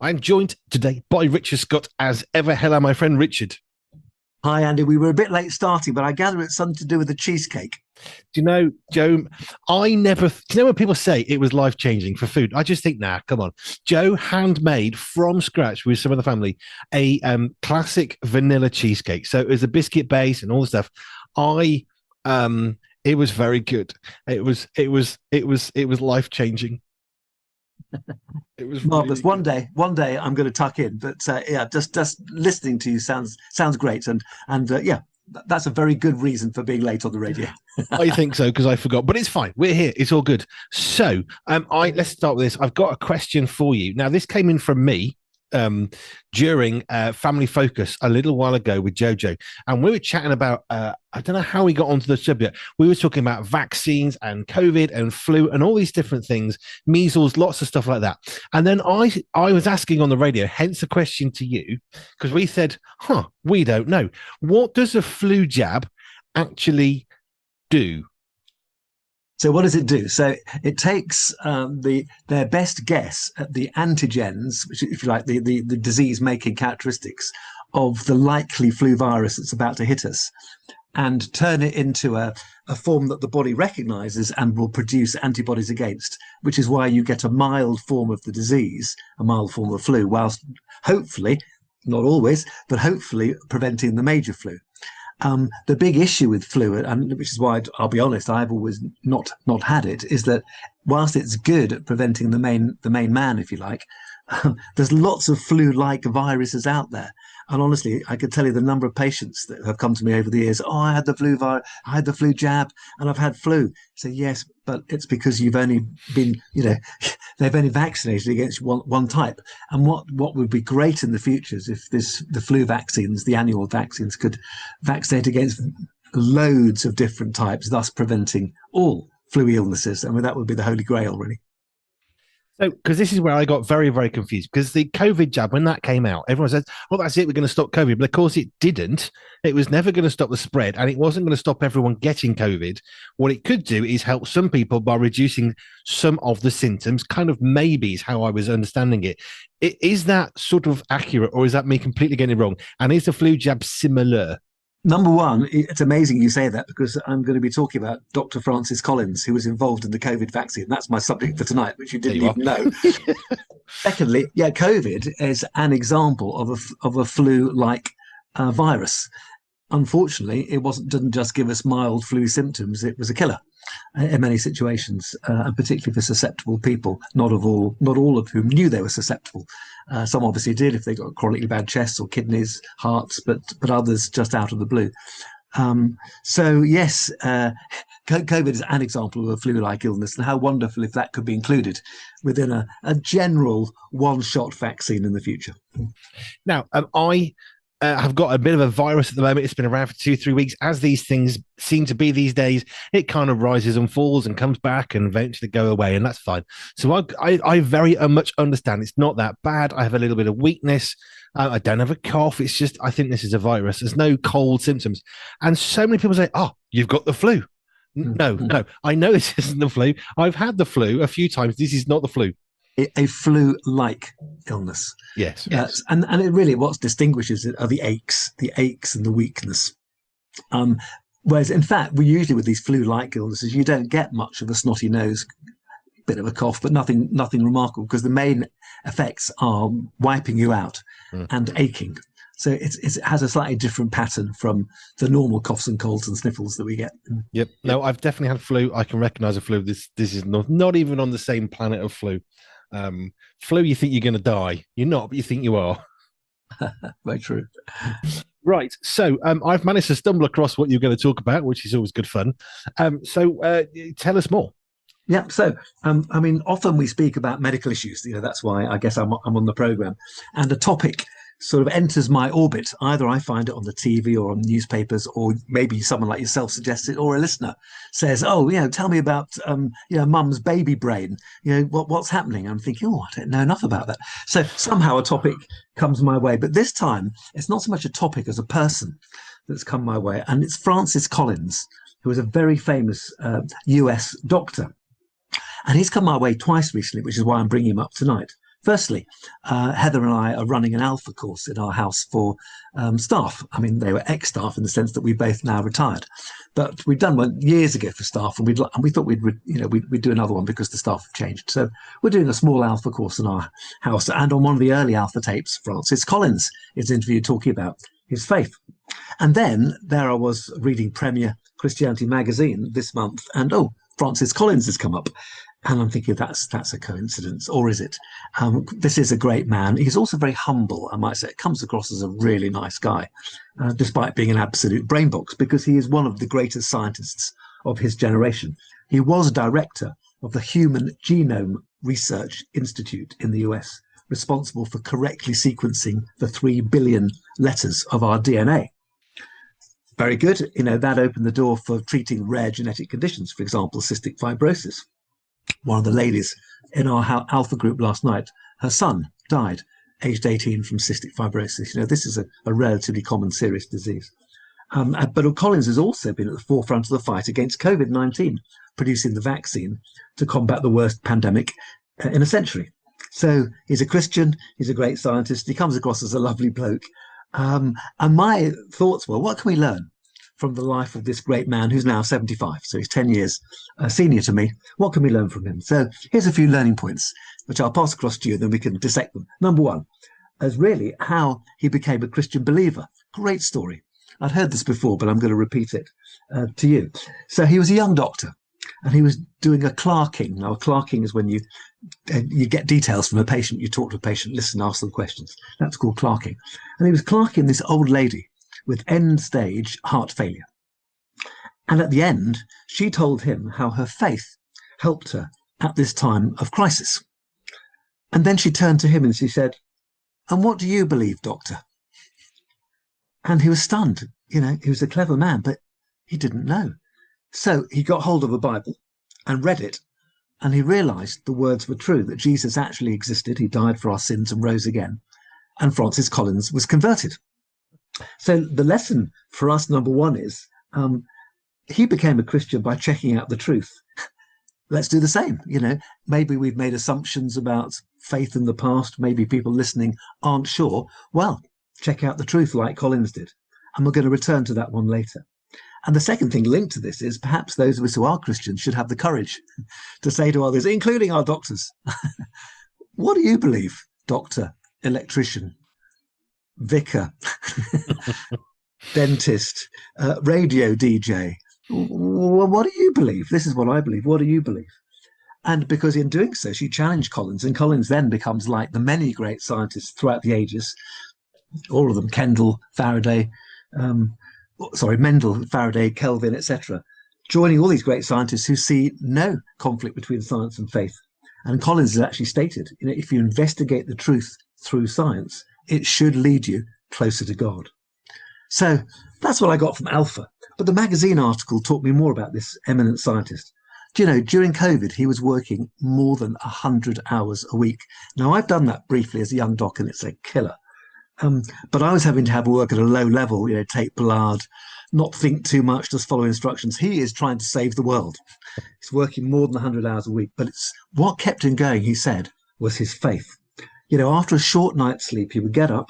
I'm joined today by Richard Scott as ever. Hello, my friend Richard. Hi, Andy. We were a bit late starting, but I gather it's something to do with the cheesecake. Do you know, Joe, do you know when people say it was life changing for food? I just think, nah, come on. Joe handmade from scratch with some of the family a classic vanilla cheesecake. So it was a biscuit base and all the stuff. I, it was very good. It was life changing. It was Marvelous. really good. One day, I'm going to tuck in. But yeah, just listening to you sounds great, and yeah, that's a very good reason for being late on the radio. I think so because I forgot, but it's fine. We're here. It's all good. So, let's start with this. I've got a question for you. Now, this came in from me during Family Focus a little while ago with Jojo, and we were chatting about I don't know how we got onto the subject. We were talking about vaccines and COVID and flu and all these different things, measles, lots of stuff like that. And then I was asking on the radio, hence the question to you, because we said, we don't know. What does a flu jab actually do? So what does it do? So it takes their best guess at the antigens, which, if you like, the disease-making characteristics of the likely flu virus that's about to hit us, and turn it into a form that the body recognizes and will produce antibodies against, which is why you get a mild form of the disease, a mild form of flu, whilst hopefully, not always, but hopefully preventing the major flu. The big issue with flu, and which is why I'll be honest, I've always not had it, is that whilst it's good at preventing the main man, if you like, there's lots of flu-like viruses out there. And honestly, I could tell you the number of patients that have come to me over the years. Oh, I had the flu virus, I had the flu jab, and I've had flu. So yes, but it's because you've only been, they've only vaccinated against one type. And what would be great in the future is if the flu vaccines, the annual vaccines, could vaccinate against loads of different types, thus preventing all flu illnesses. I mean, that would be the holy grail, really. So, because this is where I got very, very confused, because the COVID jab, when that came out, everyone says, well, that's it, we're going to stop COVID. But of course, it didn't. It was never going to stop the spread, and it wasn't going to stop everyone getting COVID. What it could do is help some people by reducing some of the symptoms, kind of maybe is how I was understanding it. Is that sort of accurate, or is that me completely getting it wrong? And is the flu jab similar? Number one, it's amazing you say that, because I'm going to be talking about Dr. Francis Collins, who was involved in the COVID vaccine. That's my subject for tonight, which you didn't even know. Secondly, yeah, COVID is an example of a flu-like virus. Unfortunately, didn't just give us mild flu symptoms. It was a killer in many situations, and particularly for susceptible people. Not all of whom knew they were susceptible. Some obviously did if they got chronically bad chests or kidneys, hearts, but others just out of the blue. So yes, COVID is an example of a flu-like illness, and how wonderful if that could be included within a general one-shot vaccine in the future. Now, I've got a bit of a virus at the moment. It's been around for 2-3 weeks. As these things seem to be these days, it kind of rises and falls and comes back and eventually go away, and that's fine. So I very much understand it's not that bad. I have a little bit of weakness. I don't have a cough. It's just I think this is a virus. There's no cold symptoms. And so many people say, oh, you've got the flu. No. I know this isn't the flu. I've had the flu a few times. This is not the flu. A flu-like illness. Yes. And it really, what distinguishes it are the aches and the weakness. Whereas, in fact, usually with these flu-like illnesses, you don't get much of a snotty nose, bit of a cough, but nothing remarkable, because the main effects are wiping you out and aching. So it has a slightly different pattern from the normal coughs and colds and sniffles that we get. Yep. No, I've definitely had flu. I can recognize a flu. This is not even on the same planet of flu. Flu, you think you're going to die. You're not, but you think you are. Very true. Right. So I've managed to stumble across what you're going to talk about, which is always good fun. So tell us more. Yeah. So, I mean, often we speak about medical issues. That's why I guess I'm on the program, and a topic sort of enters my orbit. Either I find it on the TV or on newspapers, or maybe someone like yourself suggests it, or a listener says, oh, tell me about, mum's baby brain. What's happening? I'm thinking, oh, I don't know enough about that. So somehow a topic comes my way. But this time, it's not so much a topic as a person that's come my way. And it's Francis Collins, who is a very famous US doctor. And he's come my way twice recently, which is why I'm bringing him up tonight. Firstly, Heather and I are running an Alpha course in our house for staff. I mean, they were ex-staff in the sense that we both now retired, but we'd done one years ago for staff, and we thought we'd do another one because the staff have changed. So we're doing a small Alpha course in our house, and on one of the early Alpha tapes, Francis Collins is interviewed talking about his faith. And then there I was reading Premier Christianity magazine this month, and Francis Collins has come up. And I'm thinking that's a coincidence, or is it? This is a great man. He's also very humble, I might say. It comes across as a really nice guy, despite being an absolute brainbox, because he is one of the greatest scientists of his generation. He was director of the Human Genome Research Institute in the US, responsible for correctly sequencing the 3 billion letters of our DNA. Very good. That opened the door for treating rare genetic conditions, for example, cystic fibrosis. One of the ladies in our Alpha group last night, her son died aged 18 from cystic fibrosis. This is a relatively common serious disease. But Collins has also been at the forefront of the fight against COVID-19, producing the vaccine to combat the worst pandemic in a century. So he's a Christian, he's a great scientist, he comes across as a lovely bloke. And my thoughts were, what can we learn from the life of this great man who's now 75? So he's 10 years senior to me. What can we learn from him? So here's a few learning points, which I'll pass across to you, and then we can dissect them. Number one is really how he became a Christian believer. Great story. I'd heard this before, but I'm going to repeat it to you. So he was a young doctor, and he was doing a clerking. Now, a clerking is when you get details from a patient, you talk to a patient, listen, ask them questions. That's called clerking. And he was clerking this old lady with end-stage heart failure. And at the end, she told him how her faith helped her at this time of crisis. And then she turned to him and she said, "And what do you believe, doctor?" And he was stunned. He was a clever man, but he didn't know. So he got hold of a Bible and read it, and he realized the words were true, that Jesus actually existed. He died for our sins and rose again. And Francis Collins was converted. So the lesson for us, number one, is he became a Christian by checking out the truth. Let's do the same. Maybe we've made assumptions about faith in the past. Maybe people listening aren't sure. Well, check out the truth like Collins did. And we're going to return to that one later. And the second thing linked to this is perhaps those of us who are Christians should have the courage to say to others, including our doctors, what do you believe, doctor, electrician, vicar, dentist, radio DJ? What do you believe? This is what I believe. What do you believe? And because in doing so, she challenged Collins, and Collins then becomes like the many great scientists throughout the ages, all of them, Mendel, Faraday, Kelvin, etc., joining all these great scientists who see no conflict between science and faith. And Collins has actually stated, if you investigate the truth through science, it should lead you closer to God. So that's what I got from Alpha. But the magazine article taught me more about this eminent scientist. During COVID, he was working more than 100 hours a week. Now, I've done that briefly as a young doc, and it's a killer. But I was having to have work at a low level, take blood, not think too much, just follow instructions. He is trying to save the world. He's working more than 100 hours a week. But it's what kept him going, he said, was his faith. After a short night's sleep, he would get up,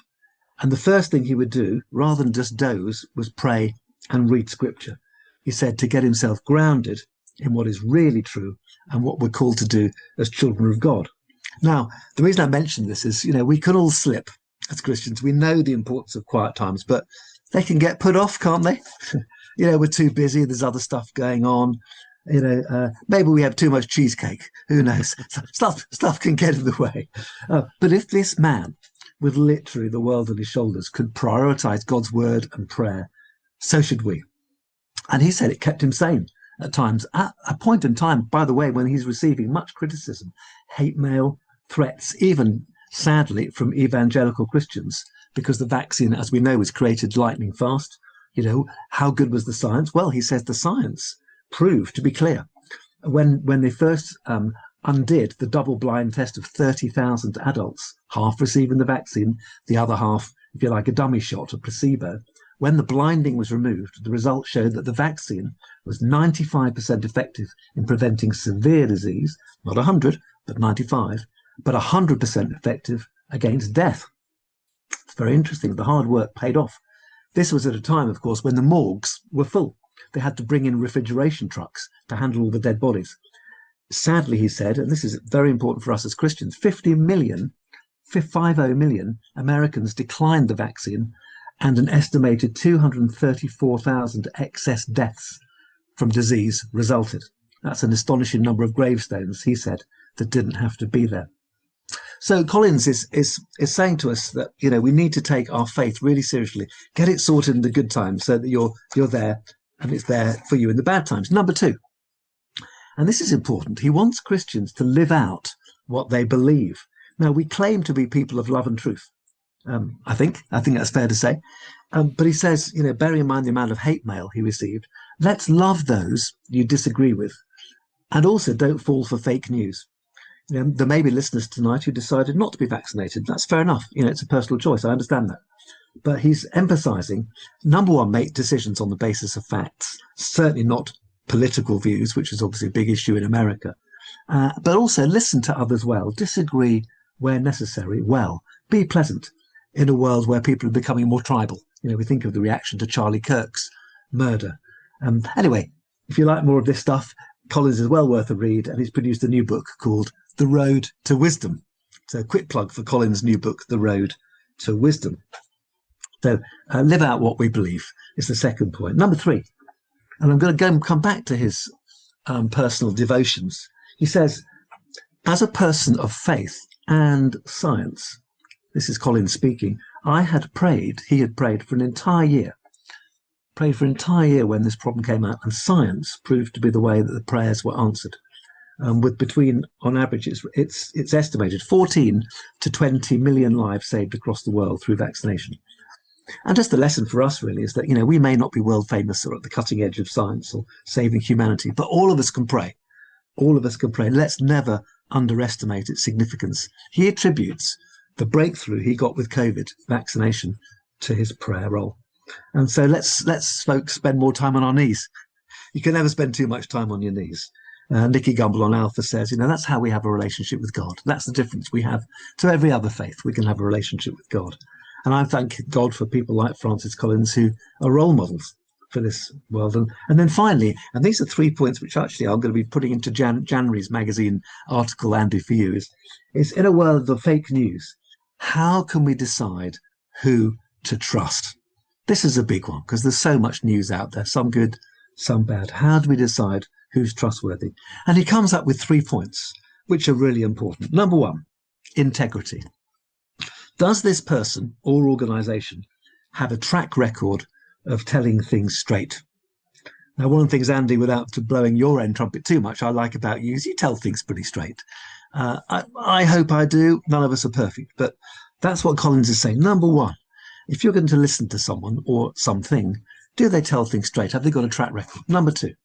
and the first thing he would do, rather than just doze, was pray and read scripture. He said, to get himself grounded in what is really true and what we're called to do as children of God. Now, the reason I mention this is, we can all slip as Christians. We know the importance of quiet times, but they can get put off, can't they? We're too busy. There's other stuff going on. Maybe we have too much cheesecake. Who knows? Stuff can get in the way. But if this man, with literally the world on his shoulders, could prioritize God's word and prayer, so should we. And he said it kept him sane at times. At a point in time, by the way, when he's receiving much criticism, hate mail, threats, even sadly from evangelical Christians, because the vaccine, as we know, was created lightning fast. How good was the science? Well, he says the science proved to be clear. When they first undid the double-blind test of 30,000 adults, half receiving the vaccine, the other half, if you like, a dummy shot, a placebo, when the blinding was removed, the results showed that the vaccine was 95% effective in preventing severe disease, not 100, but 95, but 100% effective against death. It's very interesting. The hard work paid off. This was at a time, of course, when the morgues were full. They had to bring in refrigeration trucks to handle all the dead bodies. Sadly, he said, and this is very important for us as Christians, 50 million Americans declined the vaccine, and an estimated 234,000 excess deaths from disease resulted. That's an astonishing number of gravestones, he said, that didn't have to be there. So Collins is saying to us that, you know, we need to take our faith really seriously, get it sorted in the good times so that you're there and it's there for you in the bad times. Number two, and this is important, he wants Christians to live out what they believe. Now, we claim to be people of love and truth. I think that's fair to say. But he says, you know, bearing in mind the amount of hate mail he received, let's love those you disagree with, and also don't fall for fake news. You know, there may be listeners tonight who decided not to be vaccinated. That's fair enough. You know, it's a personal choice. I understand that. But he's emphasizing, number one, make decisions on the basis of facts, certainly not political views, which is obviously a big issue in America. But also listen to others well, disagree where necessary well, be pleasant in a world where people are becoming more tribal. You know, we think of the reaction to Charlie Kirk's murder. Anyway, if you like more of this stuff, Collins is well worth a read, and he's produced a new book called The Road to Wisdom. So a quick plug for Collins' new book, The Road to Wisdom. So live out what we believe is the second point. Number three, and I'm going to come back to his personal devotions. He says, as a person of faith and science, this is Collins speaking, he had prayed for an entire year when this problem came out, and science proved to be the way that the prayers were answered. With between, on average, it's estimated 14 to 20 million lives saved across the world through vaccination. And just the lesson for us really is that, you know, we may not be world famous or at the cutting edge of science or saving humanity, but all of us can pray. All of us can pray. Let's never underestimate its significance. He attributes the breakthrough he got with COVID vaccination to his prayer role. And so let's folks spend more time on our knees. You can never spend too much time on your knees. Nicky Gumbel on Alpha says, you know, that's how we have a relationship with God. That's the difference we have to every other faith. We can have a relationship with God. And I thank God for people like Francis Collins who are role models for this world. And then finally, and these are 3 points which actually I'm going to be putting into January's magazine article, Andy, for you, is in a world of fake news, how can we decide who to trust? This is a big one because there's so much news out there, some good, some bad. How do we decide who's trustworthy? And he comes up with 3 points, which are really important. Number one, integrity. Does this person or organization have a track record of telling things straight? Now, one of the things, Andy, without blowing your own trumpet too much, I like about you is you tell things pretty straight. I hope I do. None of us are perfect, but that's what Collins is saying. Number one, if you're going to listen to someone or something, do they tell things straight? Have they got a track record? Number two,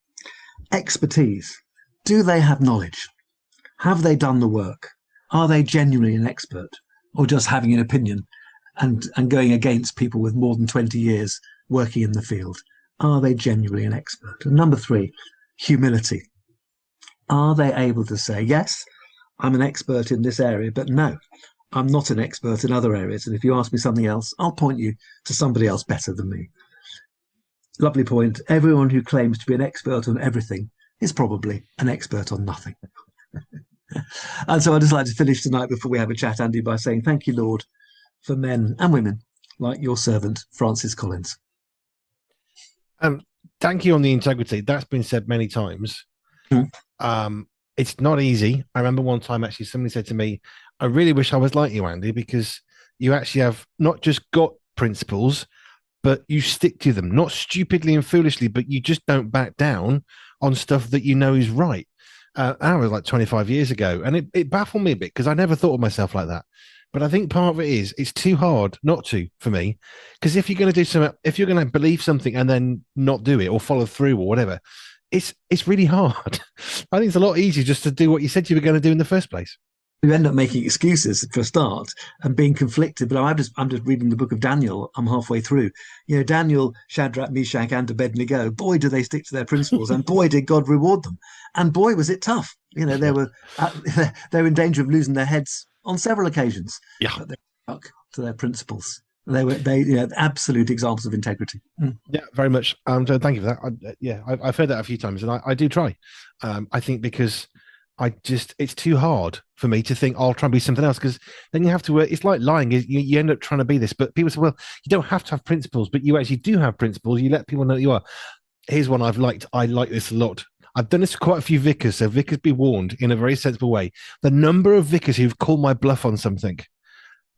expertise. Do they have knowledge? Have they done the work? Are they genuinely an expert, or just having an opinion and going against people with more than 20 years working in the field? Are they genuinely an expert? And number three, humility. Are they able to say, yes, I'm an expert in this area, but no, I'm not an expert in other areas. And if you ask me something else, I'll point you to somebody else better than me. Lovely point. Everyone who claims to be an expert on everything is probably an expert on nothing. And so I'd just like to finish tonight before we have a chat, Andy, by saying thank you, Lord, for men and women like your servant, Francis Collins. Thank you on the integrity. That's been said many times. It's not easy. I remember one time actually somebody said to me, I really wish I was like you, Andy, because you actually have not just got principles, but you stick to them, not stupidly and foolishly, but you just don't back down on stuff that you know is right. That was like 25 years ago. And it baffled me a bit because I never thought of myself like that. But I think part of it is it's too hard not to for me, because if you're going to do something, if you're going to believe something and then not do it or follow through or whatever, it's really hard. I think it's a lot easier just to do what you said you were going to do in the first place. You end up making excuses for a start and being conflicted. But I'm just reading the book of Daniel. I'm halfway through. You know, Daniel, Shadrach, Meshach, and Abednego. Boy, do they stick to their principles, and boy, did God reward them. And boy, was it tough. They were they were in danger of losing their heads on several occasions, Yeah. but they stuck to their principles. They absolute examples of integrity. Yeah, very much. So thank you for that. I've heard that a few times, and I do try. I think because it's too hard for me to think I'll try and be something else, because then you have to. It's like lying. You end up trying to be this, but people say, well, you don't have to have principles, but you actually do have principles. You let people know that you are. Here's one I've liked. I like this a lot. I've done this to quite a few vicars, so vicars be warned in a very sensible way. The number of vicars who've called my bluff on something,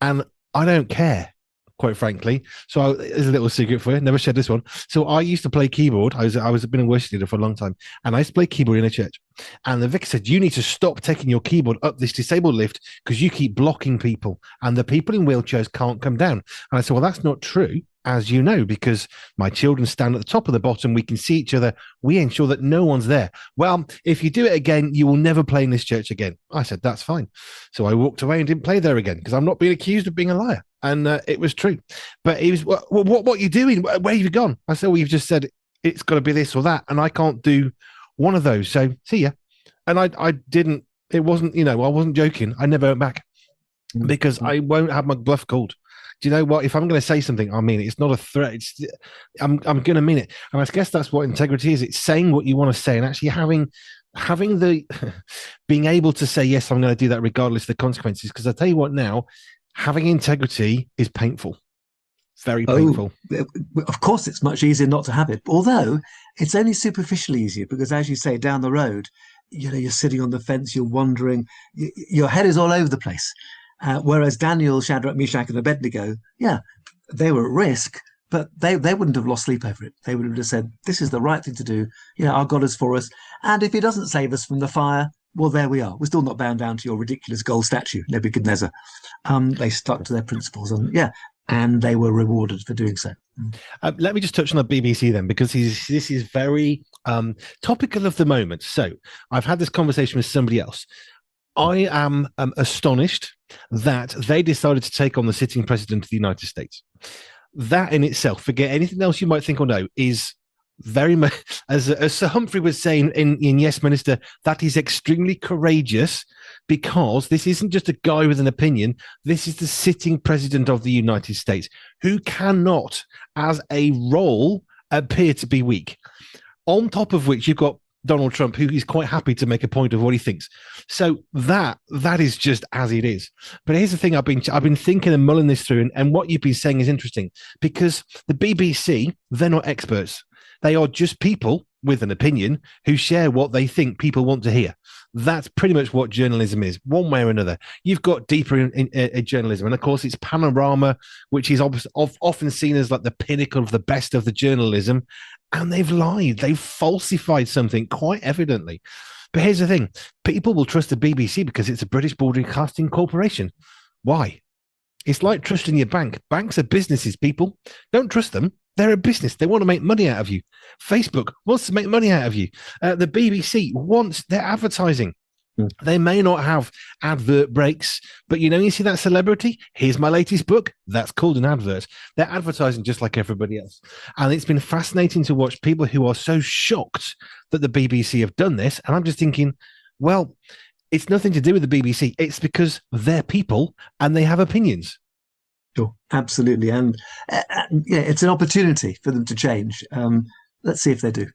and I don't care, quite frankly. So there's a little secret for you. Never shared this one. So I used to play keyboard. I was been a worship leader for a long time, and I used to play keyboard in a church. And the vicar said, "You need to stop taking your keyboard up this disabled lift because you keep blocking people, and the people in wheelchairs can't come down." And I said, "Well, that's not true, as you know, because my children stand at the top of the bottom. We can see each other. We ensure that no one's there. Well, if you do it again, you will never play in this church again." I said, "That's fine." So I walked away and didn't play there again, because I'm not being accused of being a liar. And it was true. But he was, "Well, what are you doing? Where have you gone?" I said, "Well, you've just said it's got to be this or that, and I can't do one of those. So see ya." And I didn't, it wasn't, I wasn't joking. I never went back, because I won't have my bluff called. Do you know what? If I'm going to say something, I mean it. It's not a threat. I'm going to mean it. And I guess that's what integrity is. It's saying what you want to say, and actually having the being able to say, yes, I'm going to do that regardless of the consequences. Because I tell you what, now having integrity is painful. Very painful. Of course, it's much easier not to have it. Although it's only superficially easier, because as you say, down the road, you're sitting on the fence, you're wondering, your head is all over the place. Whereas Daniel, Shadrach, Meshach, and Abednego, they were at risk, but they wouldn't have lost sleep over it. They would have just said, "This is the right thing to do. Our God is for us. And if he doesn't save us from the fire, well, there we are. We're still not bound down to your ridiculous gold statue, Nebuchadnezzar." They stuck to their principles, and they were rewarded for doing so. Let me just touch on the BBC then, because this is very topical of the moment. So I've had this conversation with somebody else. I am astonished that they decided to take on the sitting president of the United States. That in itself, forget anything else you might think or know, is very much, as Sir Humphrey was saying in Yes Minister, that is extremely courageous, because this isn't just a guy with an opinion. This is the sitting president of the United States, who cannot, as a role, appear to be weak. On top of which, you've got Donald Trump, who is quite happy to make a point of what he thinks. So that is just as it is. But here's the thing: I've been thinking and mulling this through, and what you've been saying is interesting, because the BBC, they're not experts. They are just people with an opinion who share what they think people want to hear. That's pretty much what journalism is, one way or another. You've got deeper in journalism, and of course, it's Panorama, which is often seen as like the pinnacle of the best of the journalism. And they've lied. They've falsified something quite evidently. But here's the thing. People will trust the BBC because it's a British Broadcasting Corporation. Why? It's like trusting your bank. Banks are businesses, people. Don't trust them. They're a business. They want to make money out of you. Facebook wants to make money out of you. The BBC wants their advertising. They may not have advert breaks, but you see that celebrity? Here's my latest book. That's called an advert. They're advertising just like everybody else. And it's been fascinating to watch people who are so shocked that the BBC have done this. And I'm just thinking, well, it's nothing to do with the BBC. It's because they're people and they have opinions. Sure, absolutely. And it's an opportunity for them to change. Let's see if they do.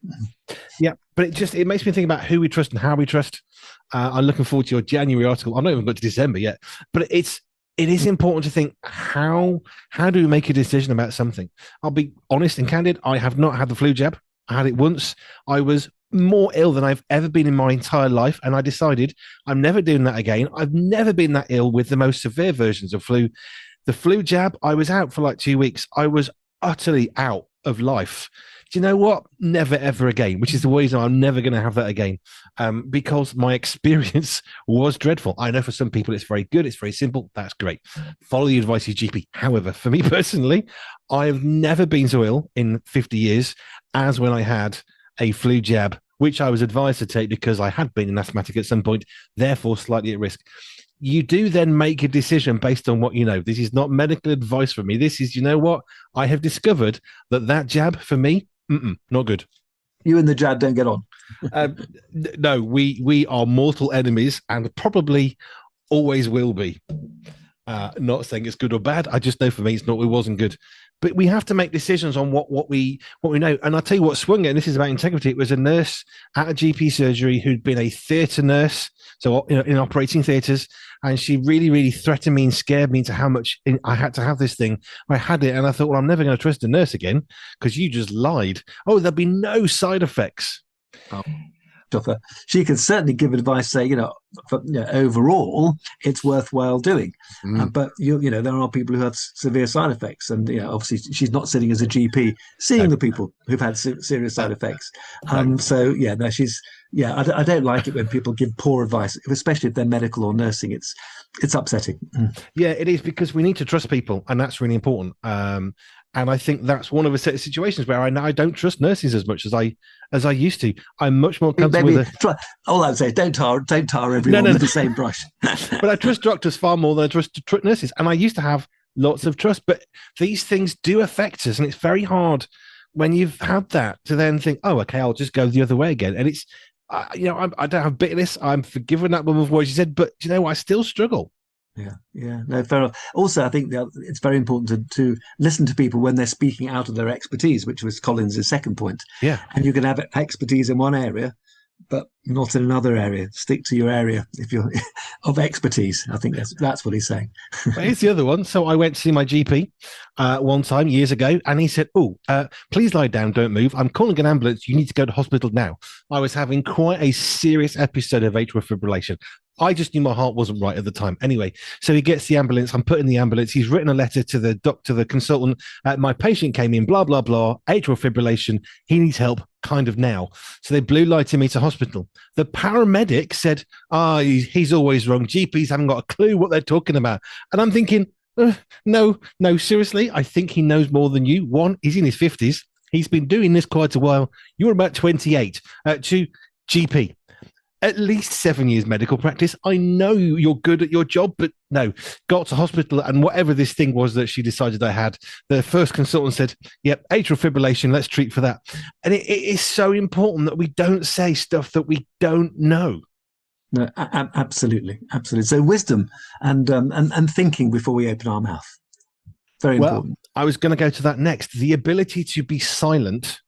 Yeah, but it makes me think about who we trust and how we trust. I'm looking forward to your January article. I'm not even got to December yet, but it is important to think how do we make a decision about something. I'll be honest and candid. I have not had the flu jab. I had it once. I was more ill than I've ever been in my entire life, and I decided I'm never doing that again. I've never been that ill with the most severe versions of flu. The flu jab, I was out for like 2 weeks. I was utterly out of life. Do you know what? Never, ever again, which is the reason I'm never going to have that again, because my experience was dreadful. I know for some people it's very good. It's very simple. That's great. Follow the advice of your GP. However, for me personally, I have never been so ill in 50 years as when I had a flu jab, which I was advised to take because I had been an asthmatic at some point, therefore slightly at risk. You do then make a decision based on what you know. This is not medical advice for me. This is, what? I have discovered that jab for me, not good. You and the jab don't get on. No, we are mortal enemies and probably always will be. Not saying it's good or bad. I just know for me, it wasn't good. But we have to make decisions on what we know. And I'll tell you what swung it, and this is about integrity. It was a nurse at a GP surgery who'd been a theatre nurse, so in operating theatres, and she really, really threatened me and scared me into how much I had to have this thing. I had it, and I thought, well, I'm never going to trust a nurse again because you just lied. Oh, there'll be no side effects. Oh. She can certainly give advice, say, overall, it's worthwhile doing. But there are people who have severe side effects, and obviously she's not sitting as a GP seeing the people who've had serious side effects. I don't like it when people give poor advice, especially if they're medical or nursing. It's upsetting. Yeah, it is, because we need to trust people, and that's really important. And I think that's one of a set of situations where I don't trust nurses as much as I used to. I'm much more comfortable with all I would say, don't tar everyone with the same brush. But I trust doctors far more than I trust nurses. And I used to have lots of trust, but these things do affect us. And it's very hard when you've had that to then think, oh, okay, I'll just go the other way again. And it's, I don't have bitterness. I'm forgiving that woman for what she said, but I still struggle. Yeah, no, fair enough. Also, I think it's very important to listen to people when they're speaking out of their expertise, which was Collins' second point. Yeah. And you can have expertise in one area, but not in another area. Stick to your area if you're of expertise. I think that's what he's saying. Here's the other one. So I went to see my GP one time years ago, and he said, please lie down, don't move. I'm calling an ambulance. You need to go to hospital now. I was having quite a serious episode of atrial fibrillation. I just knew my heart wasn't right at the time. Anyway, so he gets the ambulance. I'm put in the ambulance. He's written a letter to the doctor, the consultant. My patient came in, blah, blah, blah, atrial fibrillation. He needs help kind of now. So they blue lighted me to hospital. The paramedic said, he's always wrong. GPs haven't got a clue what they're talking about. And I'm thinking, no, seriously, I think he knows more than you. One, he's in his 50s. He's been doing this quite a while. You're about 28. Two, GP. At least 7 years medical practice. I know you're good at your job, but no, got to hospital, and whatever this thing was that she decided I had, the first consultant said, yep, atrial fibrillation, let's treat for that. And it is so important that we don't say stuff that we don't know. No, absolutely. So wisdom and thinking before we open our mouth. Very important. I was going to go to that next. The ability to be silent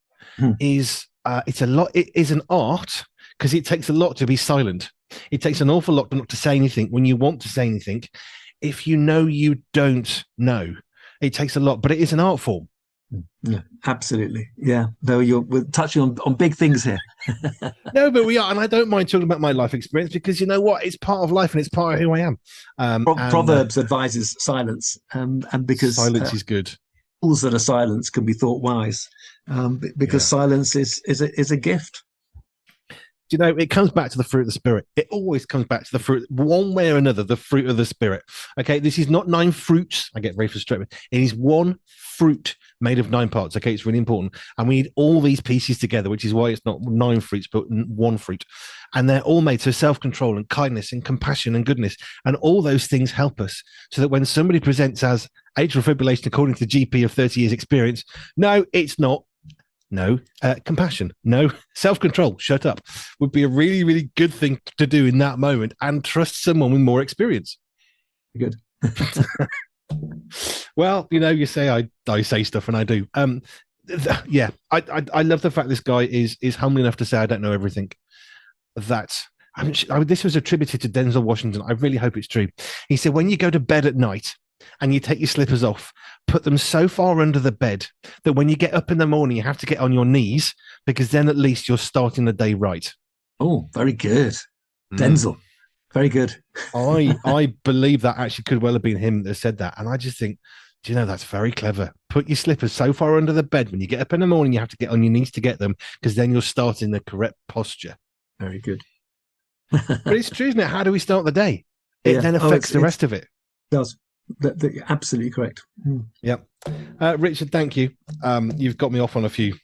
is it is an art, because it takes a lot to be silent. It takes an awful lot not to say anything when you want to say anything. If you know you don't know, it takes a lot, but it is an art form. Yeah, absolutely. Yeah, though we're touching on big things here. No, but we are, and I don't mind talking about my life experience, because you know what? It's part of life, and it's part of who I am. Proverbs advises silence, and because silence is good. Fools that are silent can be thought wise, because silence is a gift. It comes back to the fruit of the spirit. It always comes back to the fruit, one way or another, the fruit of the spirit. Okay, this is not 9 fruits. I get very frustrated. It is one fruit made of 9 parts. Okay, it's really important. And we need all these pieces together, which is why it's not 9 fruits, but 1 fruit. And they're all made, so self-control and kindness and compassion and goodness. And all those things help us, so that when somebody presents as atrial fibrillation according to the GP of 30 years experience, no, it's not. No, compassion. No, self-control. Shut up. Would be a really, really good thing to do in that moment, and trust someone with more experience. Good. Well, you say I say stuff, and I do. Yeah, I love the fact this guy is humble enough to say I don't know everything. This was attributed to Denzel Washington. I really hope it's true. He said, when you go to bed at night and you take your slippers off, put them so far under the bed that when you get up in the morning, you have to get on your knees, because then at least you're starting the day right. Oh, very good. Denzel. Very good. I believe that actually could well have been him that said that. And I just think, that's very clever. Put your slippers so far under the bed, when you get up in the morning, you have to get on your knees to get them, because then you're starting the correct posture. Very good. But it's true, isn't it? How do we start the day? It then affects the rest of it. It does. Absolutely correct. Yep. Richard, thank you. You've got me off on a few.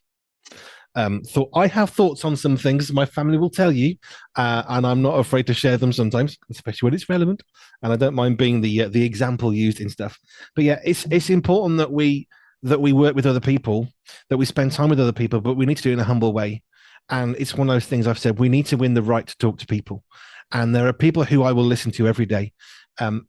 I have thoughts on some things my family will tell you, and I'm not afraid to share them sometimes, especially when it's relevant. And I don't mind being the example used in stuff. But yeah, it's important that we work with other people, that we spend time with other people, but we need to do it in a humble way. And it's one of those things I've said, we need to win the right to talk to people. And there are people who I will listen to every day,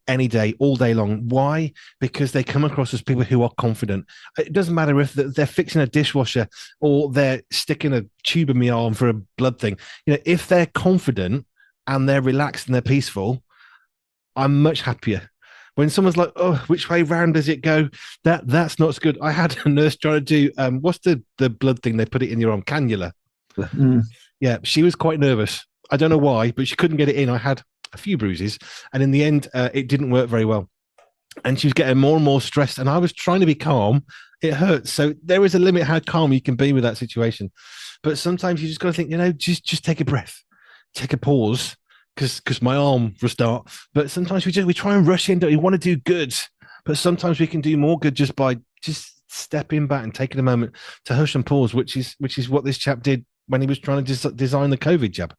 any day, all day long. Why? Because they come across as people who are confident. It doesn't matter if they're fixing a dishwasher or they're sticking a tube in my arm for a blood thing. You know, if they're confident and they're relaxed and they're peaceful, I'm much happier. When someone's like, "Oh, which way round does it go?" That's not so good. I had a nurse trying to do what's the blood thing they put it in your arm, cannula. Yeah, she was quite nervous. I don't know why, but she couldn't get it in. I had a few bruises, and in the end, it didn't work very well. And she was getting more and more stressed, and I was trying to be calm. It hurts, so there is a limit how calm you can be with that situation. But sometimes you just got to think, just take a breath, take a pause, because my arm will start. But sometimes we try and rush into. We want to do good, but sometimes we can do more good just by just stepping back and taking a moment to hush and pause, which is what this chap did when he was trying to design the COVID jab.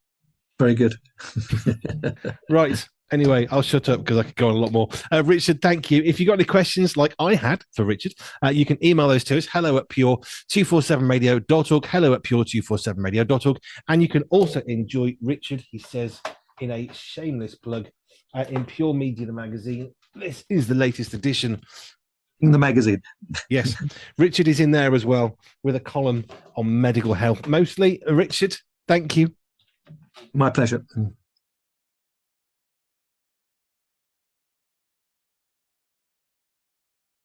Very good. Right. Anyway, I'll shut up because I could go on a lot more. Richard, thank you. If you got any questions like I had for Richard, you can email those to us, hello@pure247radio.org, hello@pure247radio.org. And you can also enjoy Richard, he says, in a shameless plug, in Pure Media, the magazine. This is the latest edition. In the magazine. Yes. Richard is in there as well with a column on medical health. Mostly, Richard, thank you. My pleasure.